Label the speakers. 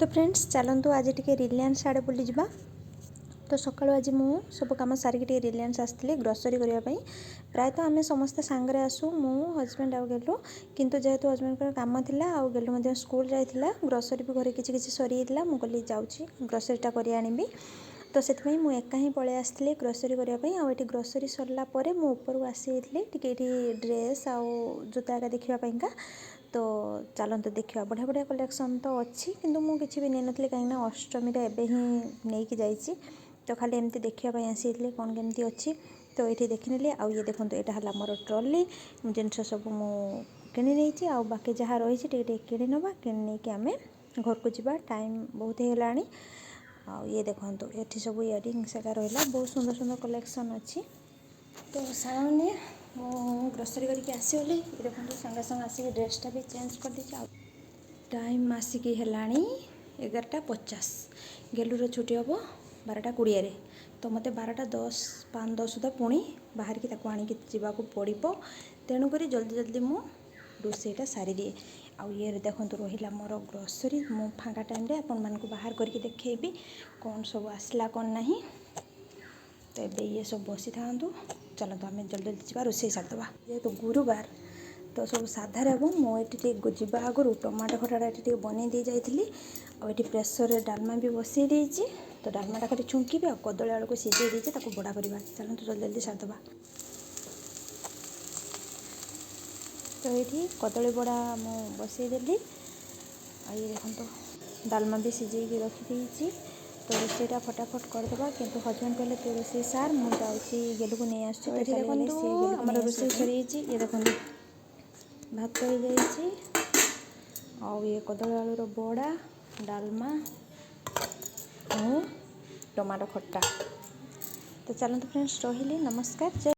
Speaker 1: तो फ्रेंड्स चलतु आज टी रिलायंस आड़े बुली जावा। तो सकाळु आज मु सब कम सारिक टी रिलायंस आसती ग्रोसरी करने। प्रायतः आम समस्ते सांगरे आसू मु हजबैंड आउ गेलु किंतु जेहेतु हजबैंड काम थिला आउ गेलु स्कूल जाइथिला ग्रोसरी भी घरे किछि किछि सरी जाइथिला मु कहली जाउची ग्रोसरीटा करि आनिबी। तो से मुझे एका ही पलि आसती ग्रोसरी करने। आउे ग्रोसरी सरला मु ऊपर आसी टे ड्रेस आउ जूता एका देखापा। तो चलते देखा बढ़िया बढ़िया कलेक्शन तो अच्छी किंतु मु किसी भी नहीं नी कहीं अष्टमी एवं ही नहीं कि जाइए। तो खाली एमती देखापी आसी कौन केमती अच्छी। तो ये देखी आउ ये देखो यहाँ है मोर ट्रॉली जिनस सब मु किणी नहीं आउ बाकी जहाँ रही कि नवा कि आम घर को जा टाइम बहुत ही गलानी। आउ ये देखो ये सब इयरिंग्स एका रहा बहुत सुंदर सुंदर कलेक्शन अच्छी। तो सामने ग्रोसरी करके आसीगली ये देखो संगे संगे आसिक ड्रेसटा भी चेंज कर दी। टाइम आसिक है 11:50 गेलुर छुट्टी हम 12:20। तो मत 12:10 5:10 सुधा पुणी बाहर की आणिक जावाक पड़ो। तेणुक जल्दी जल्दी मु रोसईटा सारी दिए। आउ ये देखो रहा मोर ग्रोसरी मु फाँका टाइम आपण मानक बाहर करके देखी कौन सब आसला कौन नहीं। तो ये सब बसी था चलते आम जल्दी जल्दी जा रोसे सारिदे। जेहेतु गुरुवार तो सब साधार हम मुझे जा आगु टमाटो खटाटा ये बन दी जाइली। आउे प्रेसर डालमा भी बसई देती। तो डालमाटा खाली छुंकी आ कदली आलू को सीझे देती बड़ा करवा। चलते जल्दी जल्दी सारिदे। तो ये कदली बड़ा मु बसईदेली। ये देखो डालमा भी सीझे रखी। तो रोसईटा फटाफट करदे किंतु हजबैंड कहले तू रोसई सार मु जाऊँगी गेलू को नहीं आस। रोसई सरी ये देखो भात हो जाइए। आउ ये कदली आलूर बड़ा डालमा और टमाटो खट्टा। तो चलते फ्रेंड्स रही नमस्कार।